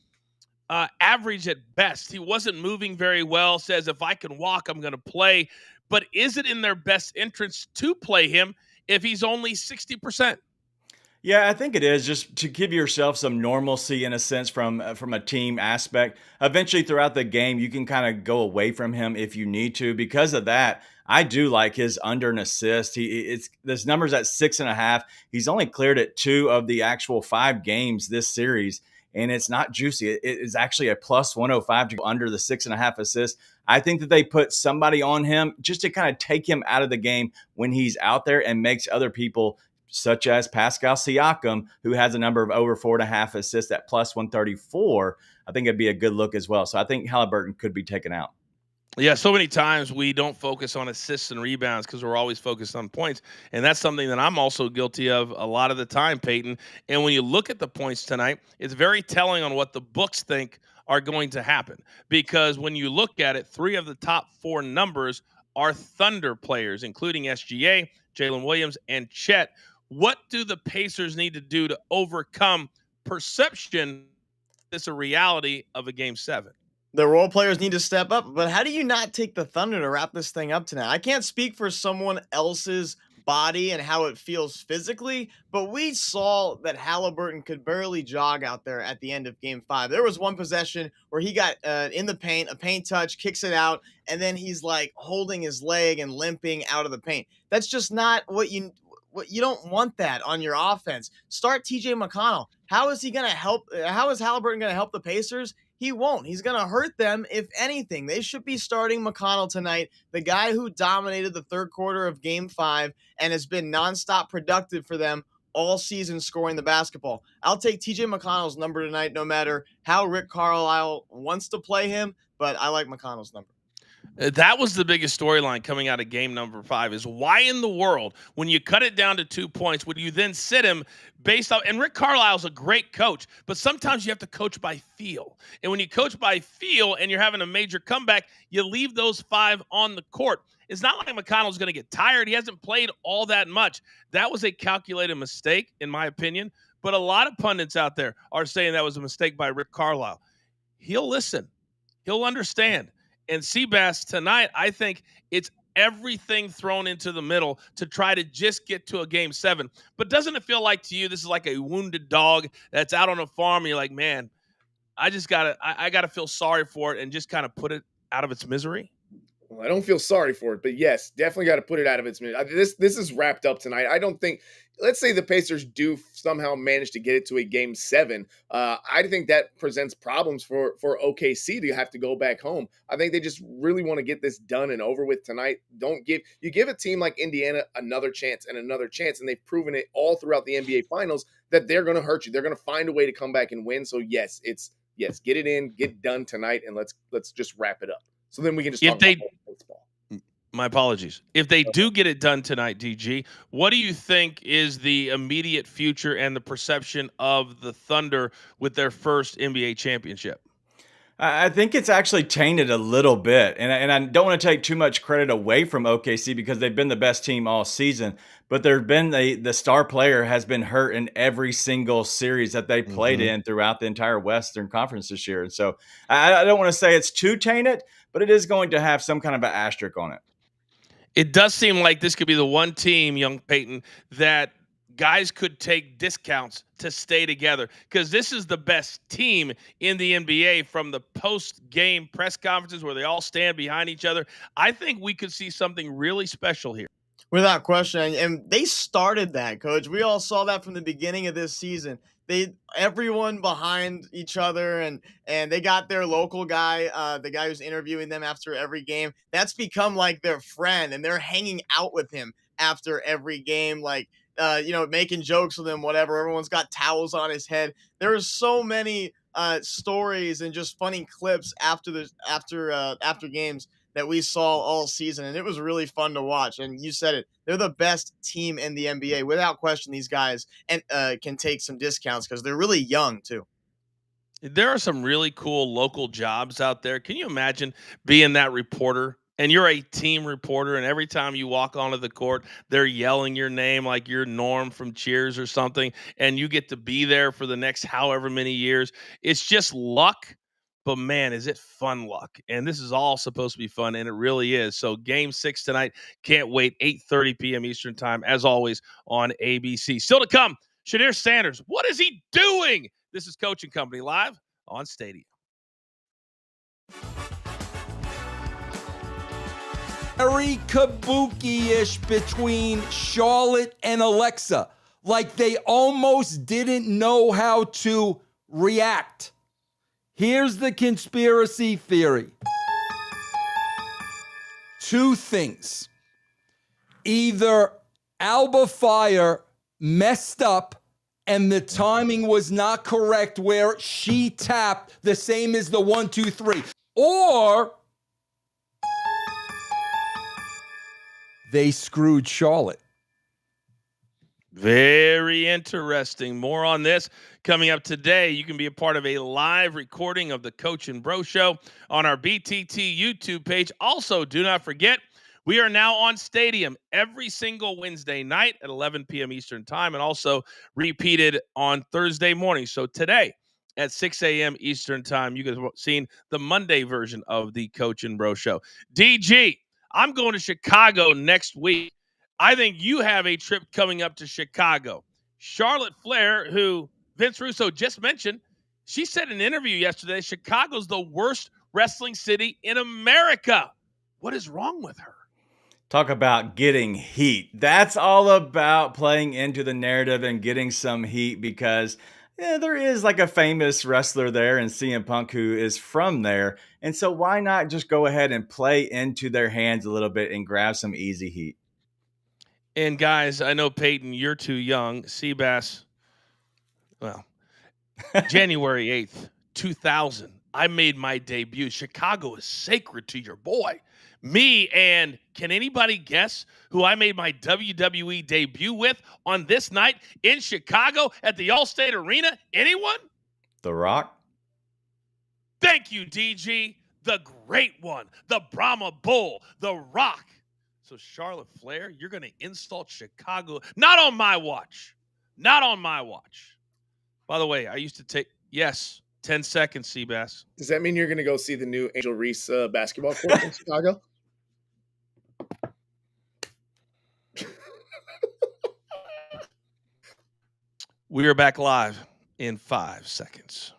average at best. He wasn't moving very well. Says, if I can walk, I'm going to play. But is it in their best interest to play him if he's only 60%? Yeah, I think it is, just to give yourself some normalcy in a sense from a team aspect. Eventually throughout the game, you can kind of go away from him if you need to. Because of that, I do like his under and assist. This number's at 6.5. He's only cleared at 2 of the actual 5 games this series. and it's not juicy. It is actually a plus 105 to go under the 6.5 assists. I think that they put somebody on him just to kind of take him out of the game when he's out there and makes other people, such as Pascal Siakam, who has a number of over 4.5 assists at plus 134. I think it'd be a good look as well. So I think Halliburton could be taken out. Yeah, so many times we don't focus on assists and rebounds because we're always focused on points. And that's something that I'm also guilty of a lot of the time, Peyton. And when you look at the points tonight, it's very telling on what the books think are going to happen. Because when you look at it, 3 of the top 4 numbers are Thunder players, including SGA, Jalen Williams, and Chet. What do the Pacers need to do to overcome perception that's a reality of a Game 7? The role players need to step up, but how do you not take the Thunder to wrap this thing up tonight? I can't speak for someone else's body and how it feels physically, but we saw that Halliburton could barely jog out there at the end of Game 5. There was one possession where he got in the paint, a paint touch, kicks it out, and then he's like holding his leg and limping out of the paint. That's just not what you don't want that on your offense. Start TJ McConnell. How is he going to help? How is Halliburton going to help the Pacers? He won't. He's going to hurt them, if anything. They should be starting McConnell tonight, the guy who dominated the third quarter of Game 5 and has been nonstop productive for them all season scoring the basketball. I'll take TJ McConnell's number tonight, no matter how Rick Carlisle wants to play him, but I like McConnell's number. That was the biggest storyline coming out of game number 5 is why in the world, when you cut it down to 2 points, would you then sit him based off? And Rick Carlisle's a great coach, but sometimes you have to coach by feel. And when you coach by feel and you're having a major comeback, you leave those 5 on the court. It's not like McConnell's going to get tired. He hasn't played all that much. That was a calculated mistake, in my opinion. But a lot of pundits out there are saying that was a mistake by Rick Carlisle. He'll listen. He'll understand. And Seabass tonight, I think it's everything thrown into the middle to try to just get to a Game 7. But doesn't it feel like to you this is like a wounded dog that's out on a farm and you're like, man, I gotta feel sorry for it and just kind of put it out of its misery? Well, I don't feel sorry for it, but yes, definitely got to put it out of its misery. This is wrapped up tonight. I don't think. Let's say the Pacers do somehow manage to get it to a Game 7. I think that presents problems for OKC to have to go back home. I think they just really want to get this done and over with tonight. You give a team like Indiana another chance, and they've proven it all throughout the NBA Finals that they're going to hurt you. They're going to find a way to come back and win. So yes, get it in, get done tonight, and let's just wrap it up. So then we can just talk about baseball. My apologies. If they do get it done tonight, DG, what do you think is the immediate future and the perception of the Thunder with their first NBA championship? I think it's actually tainted a little bit, and I don't want to take too much credit away from OKC because they've been the best team all season, but the star player has been hurt in every single series that they played in throughout the entire Western Conference this year. And so I don't want to say it's too tainted, but it is going to have some kind of an asterisk on it. It does seem like this could be the one team, young Peyton, that guys could take discounts to stay together because this is the best team in the NBA from the post-game press conferences where they all stand behind each other. I think we could see something really special here. Without question. And they started that, Coach. We all saw that from the beginning of this season. Everyone behind each other, and they got their local guy, the guy who's interviewing them after every game. That's become like their friend, and they're hanging out with him after every game, like making jokes with him, whatever. Everyone's got towels on his head. There are so many stories and just funny clips after games that we saw all season, and it was really fun to watch. And you said it, they're the best team in the NBA without question. These guys can take some discounts because they're really young too. There are some really cool local jobs out there. Can you imagine being that reporter? And you're a team reporter, and every time you walk onto the court, they're yelling your name like you're Norm from Cheers or something, and you get to be there for the next however many years. It's just luck. But, man, is it fun luck. And this is all supposed to be fun, and it really is. So Game 6 tonight, can't wait, 8:30 p.m. Eastern time, as always, on ABC. Still to come, Shadir Sanders. What is he doing? This is Coaching Company live on Stadium. Very kabuki-ish between Charlotte and Alexa. Like they almost didn't know how to react. Here's the conspiracy theory. Two things. Either Alba Fire messed up and the timing was not correct where she tapped the same as the 1, 2, 3. Or they screwed Charlotte. Very interesting. More on this coming up today. You can be a part of a live recording of the Coach and Bro Show on our BTT YouTube page. Also, do not forget, we are now on Stadium every single Wednesday night at 11 p.m. Eastern Time, and also repeated on Thursday morning. So today at 6 a.m. Eastern Time, you guys have seen the Monday version of the Coach and Bro Show. DG, I'm going to Chicago next week. I think you have a trip coming up to Chicago. Charlotte Flair, who Vince Russo just mentioned, she said in an interview yesterday, Chicago's the worst wrestling city in America. What is wrong with her? Talk about getting heat. That's all about playing into the narrative and getting some heat because there is like a famous wrestler there in CM Punk who is from there. And so why not just go ahead and play into their hands a little bit and grab some easy heat? And guys, I know, Peyton, you're too young. Seabass, well, January 8th, 2000, I made my debut. Chicago is sacred to your boy. Me, and can anybody guess who I made my WWE debut with on this night in Chicago at the Allstate Arena? Anyone? The Rock? Thank you, DG. The great one, the Brahma Bull, The Rock. So Charlotte Flair, you're going to insult Chicago. Not on my watch. Not on my watch. By the way, I used to take, 10 seconds, Seabass. Does that mean you're going to go see the new Angel Reese basketball court in Chicago? We are back live in 5 seconds.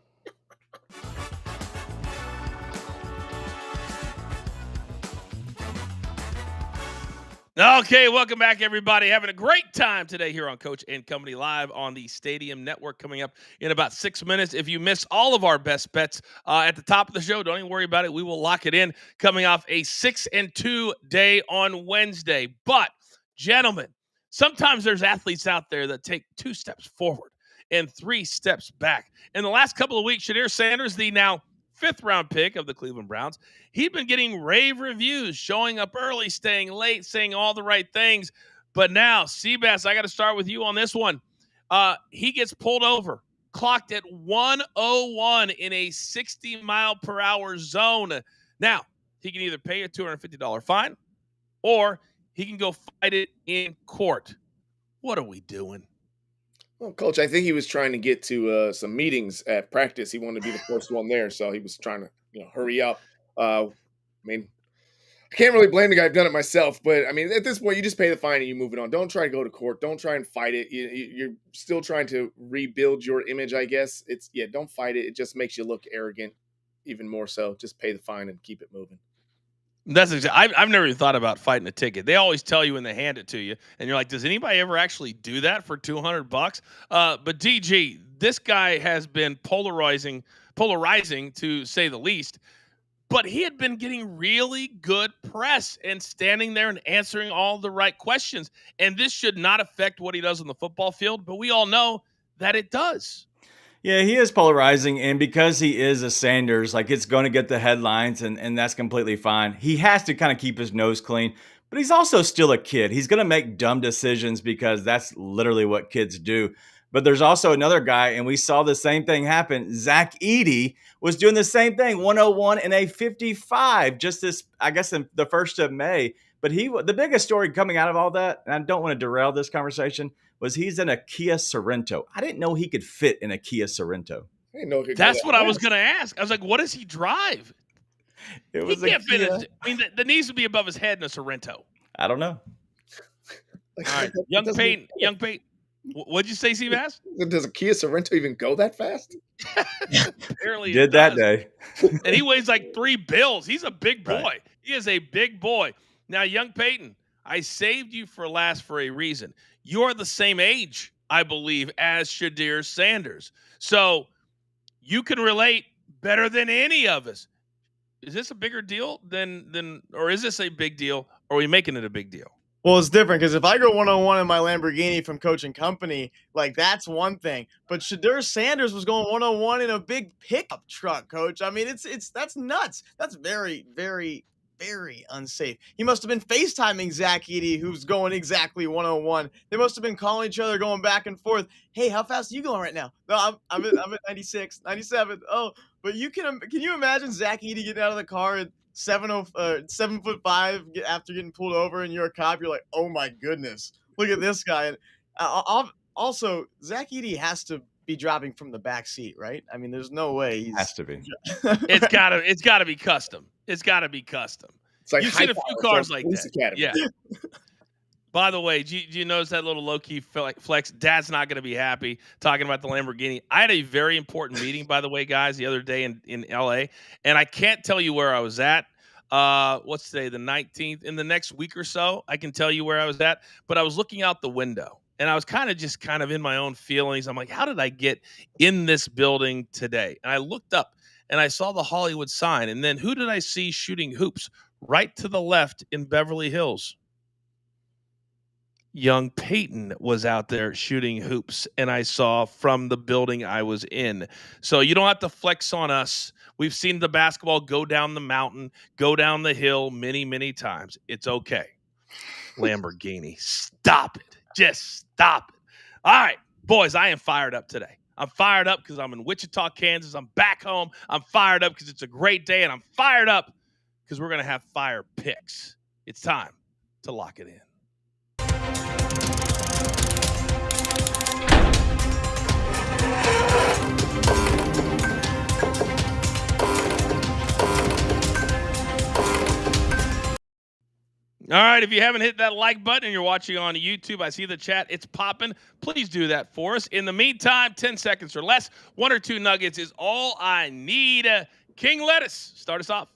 Okay, welcome back, everybody. Having a great time today here on Coach and Company Live on the Stadium Network, coming up in about 6 minutes. If you missed all of our best bets at the top of the show, don't even worry about it. We will lock it in coming off a 6-2 day on Wednesday. But, gentlemen, sometimes there's athletes out there that take 2 steps forward and 3 steps back. In the last couple of weeks, Shadir Sanders, the now 5th-round pick of the Cleveland Browns, he'd been getting rave reviews, showing up early, staying late, saying all the right things. But now, Seabass, I got to start with you on this one. He gets pulled over, clocked at 101 in a 60-mile-per-hour zone. Now, he can either pay a $250 fine or he can go fight it in court. What are we doing? Well, Coach, I think he was trying to get to some meetings at practice. He wanted to be the first one there, so he was trying to, hurry up. I mean, I can't really blame the guy. I've done it myself, but I mean, at this point, you just pay the fine and you move it on. Don't try to go to court. Don't try and fight it. You're still trying to rebuild your image, I guess. Don't fight it. It just makes you look arrogant, even more so. Just pay the fine and keep it moving. That's exactly. I've never even thought about fighting a ticket. They always tell you when they hand it to you, and you're like, "Does anybody ever actually do that for $200?" But DG, this guy has been polarizing to say the least. But he had been getting really good press and standing there and answering all the right questions. And this should not affect what he does on the football field, but we all know that it does. Yeah, he is polarizing, and because he is a Sanders, like it's going to get the headlines, and that's completely fine. He has to kind of keep his nose clean, but he's also still a kid. He's going to make dumb decisions because that's literally what kids do. But there's also another guy, and we saw the same thing happen. Zach Edey was doing the same thing, 101 and a 55, just this, I guess, in the 1st of May. But the biggest story coming out of all that, and I don't want to derail this conversation, was he's in a Kia Sorento. I didn't know he could fit in a Kia Sorento. I didn't know it could That's go what that I was fast. going to ask. I was like, what does he drive? It He was can't fit Kia. it. I mean, the knees would be above his head in a Sorrento. I don't know. Like, All right, it young doesn't- Peyton. What'd you say, Seabass? Does a Kia Sorento even go that fast? Apparently it Did that does. day. And he weighs like 3 bills. He's a big boy. Right. He is a big boy. Now, young Peyton, I saved you for last for a reason. You're the same age, I believe, as Shadir Sanders. So you can relate better than any of us. Is this a bigger deal or is this a big deal? Or are we making it a big deal? Well, it's different because if I go one-on-one in my Lamborghini from Coach and Company, like that's one thing. But Shadur Sanders was going one-on-one in a big pickup truck, Coach. I mean, that's nuts. That's very, very, very unsafe. He must have been FaceTiming Zach Edey, who's going exactly one-on-one. They must have been calling each other, going back and forth. Hey, how fast are you going right now? No, I'm at 96, 97. Oh, but can you imagine Zach Edey getting out of the car at 7'5" after getting pulled over, and you're a cop? You're like, oh my goodness, look at this guy. And also, Zach Edey has to be dropping from the back seat, right? I mean, there's no way he's Has to be. It's gotta be custom. It's gotta be custom. It's like You've seen a few cars like Police that. Academy. Yeah. By the way, do you notice that little low-key flex? Dad's not going to be happy talking about the Lamborghini. I had a very important meeting, by the way, guys, the other day in LA, and I can't tell you where I was at. What's today, the 19th? In the next week or so, I can tell you where I was at, but I was looking out the window, and I was kind of in my own feelings. I'm like, how did I get in this building today? And I looked up, and I saw the Hollywood sign, and then who did I see shooting hoops right to the left in Beverly Hills? Young Peyton was out there shooting hoops, and I saw from the building I was in. So you don't have to flex on us. We've seen the basketball go down the mountain, go down the hill many, many times. It's okay. Lamborghini, stop it. Just stop it. All right, boys, I am fired up today. I'm fired up because I'm in Wichita, Kansas. I'm back home. I'm fired up because it's a great day, and I'm fired up because we're going to have fire picks. It's time to lock it in. All right, if you haven't hit that like button and you're watching on YouTube, I see the chat. It's popping. Please do that for us. In the meantime, 10 seconds or less, 1 or 2 nuggets is all I need. King Lettuce, start us off.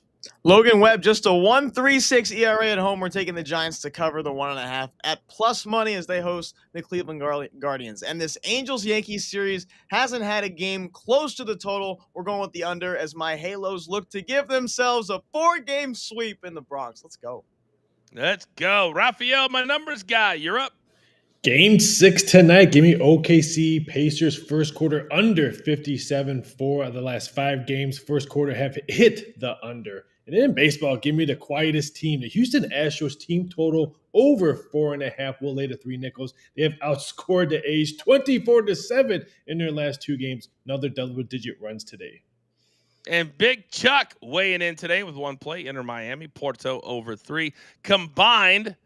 Logan Webb, just a 1.36 ERA at home. We're taking the Giants to cover the 1.5 at plus money as they host the Cleveland Guardians. And this Angels-Yankees series hasn't had a game close to the total. We're going with the under as my Halos look to give themselves a 4-game sweep in the Bronx. Let's go. Let's go. Raphael, my numbers guy, you're up. Game 6 tonight. Give me OKC Pacers first quarter under 57. 4 of the last 5 games, first quarter have hit the under. And in baseball, give me the quietest team. The Houston Astros team total over 4.5. We'll lay the 3 nickels. They have outscored the A's 24-7 in their last 2 games. Another double-digit runs today. And Big Chuck weighing in today with 1 play. Inter Miami, Porto over 3. Combined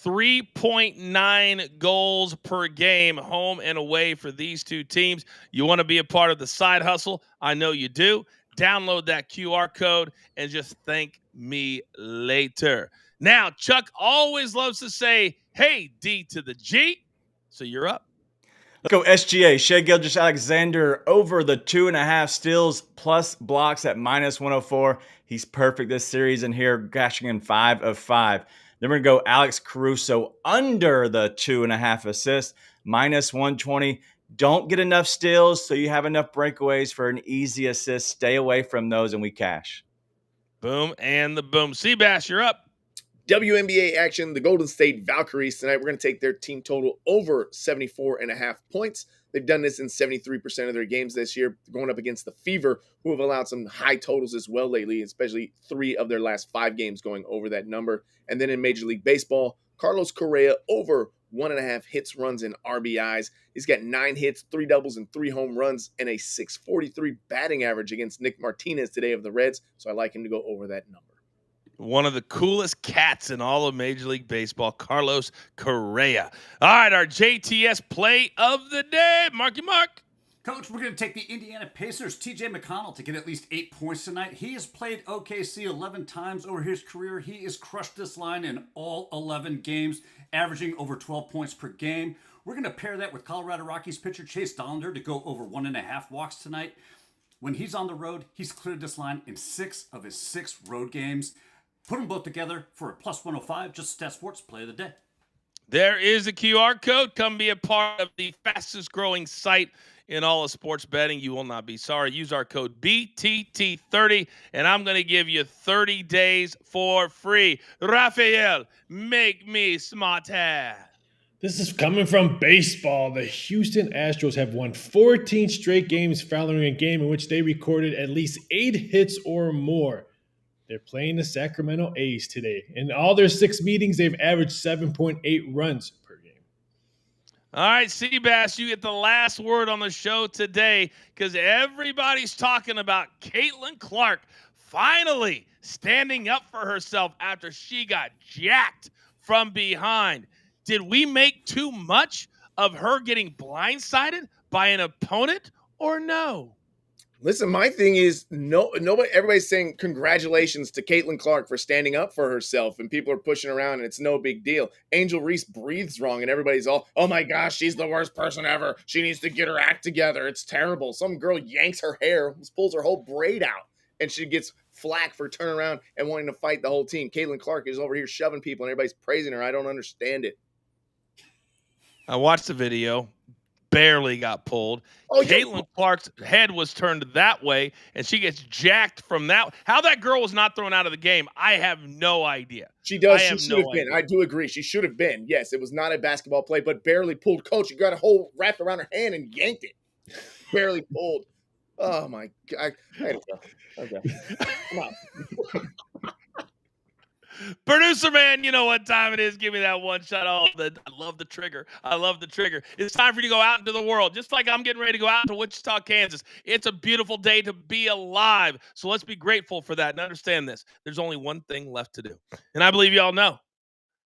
3.9 goals per game, home and away for these 2 teams. You want to be a part of the side hustle? I know you do. Download that QR code and just thank me later. Now, Chuck always loves to say, hey, D to the G. So you're up. Let's go SGA. Shai Gilgeous-Alexander over the 2.5 steals plus blocks at -104. He's perfect this series in here, cashing in 5 of 5. Then we're going to go Alex Caruso under the 2.5 assists, -120. Don't get enough steals so you have enough breakaways for an easy assist. Stay away from those and we cash. Boom and the boom. Seabass, you're up. WNBA action, the Golden State Valkyries tonight. We're going to take their team total over 74.5 points. They've done this in 73% of their games this year, going up against the Fever, who have allowed some high totals as well lately, especially 3 of their last 5 games going over that number. And then in Major League Baseball, Carlos Correa over 1.5 hits, runs, and RBIs. He's got 9 hits, 3 doubles, and 3 home runs, and a .643 batting average against Nick Martinez today of the Reds. So I like him to go over that number. One of the coolest cats in all of Major League Baseball, Carlos Correa. All right, our JTS play of the day. Marky Mark. Coach, we're going to take the Indiana Pacers' TJ McConnell to get at least 8 points tonight. He has played OKC 11 times over his career. He has crushed this line in all 11 games, averaging over 12 points per game. We're going to pair that with Colorado Rockies pitcher Chase Dollander to go over 1.5 walks tonight. When he's on the road, he's cleared this line in 6 of his 6 road games. Put them both together for a +105, just Stat Sports play of the day. There is a QR code. Come be a part of the fastest growing site in all of sports betting. You will not be sorry. Use our code BTT30, and I'm going to give you 30 days for free. Raphael, make me smarter. This is coming from baseball. The Houston Astros have won 14 straight games following a game in which they recorded at least 8 hits or more. They're playing the Sacramento A's today. In all their 6 meetings, they've averaged 7.8 runs per game. All right, Seabass, you get the last word on the show today because everybody's talking about Caitlin Clark finally standing up for herself after she got jacked from behind. Did we make too much of her getting blindsided by an opponent or no? Listen, my thing is nobody. Everybody's saying congratulations to Caitlin Clark for standing up for herself, and people are pushing around, and it's no big deal. Angel Reese breathes wrong, and everybody's all, "Oh my gosh, she's the worst person ever. She needs to get her act together. It's terrible." Some girl yanks her hair, pulls her whole braid out, and she gets flack for turning around and wanting to fight the whole team. Caitlin Clark is over here shoving people, and everybody's praising her. I don't understand it. I watched the video. Barely got pulled. Oh, Caitlin Clark's head was turned that way, and she gets jacked from that. How that girl was not thrown out of the game, I have no idea. She does. She should have been. I do agree. She should have been. Yes, it was not a basketball play, but barely pulled. Coach, you got a whole wrapped around her hand and yanked it. Barely pulled. Oh, my God. I had to go. Okay. Come on. Producer man, you know what time it is. Give me that one shot. I love the trigger. I love the trigger. It's time for you to go out into the world, just like I'm getting ready to go out to Wichita, Kansas. It's a beautiful day to be alive. So let's be grateful for that and understand this. There's only one thing left to do. And I believe y'all know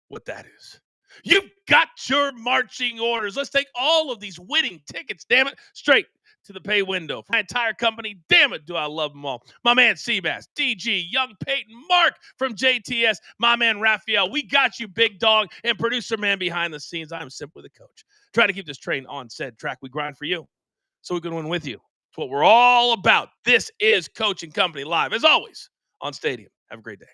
what that is. You've got your marching orders. Let's take all of these winning tickets, damn it, straight to the pay window. For my entire company, damn it, do I love them all. My man Seabass, DG, Young Peyton, Mark from JTS, my man Raphael. We got you, big dog, and producer man behind the scenes. I am simply the coach. Try to keep this train on said track. We grind for you so we can win with you. It's what we're all about. This is Coaching Company Live, as always, on Stadium. Have a great day.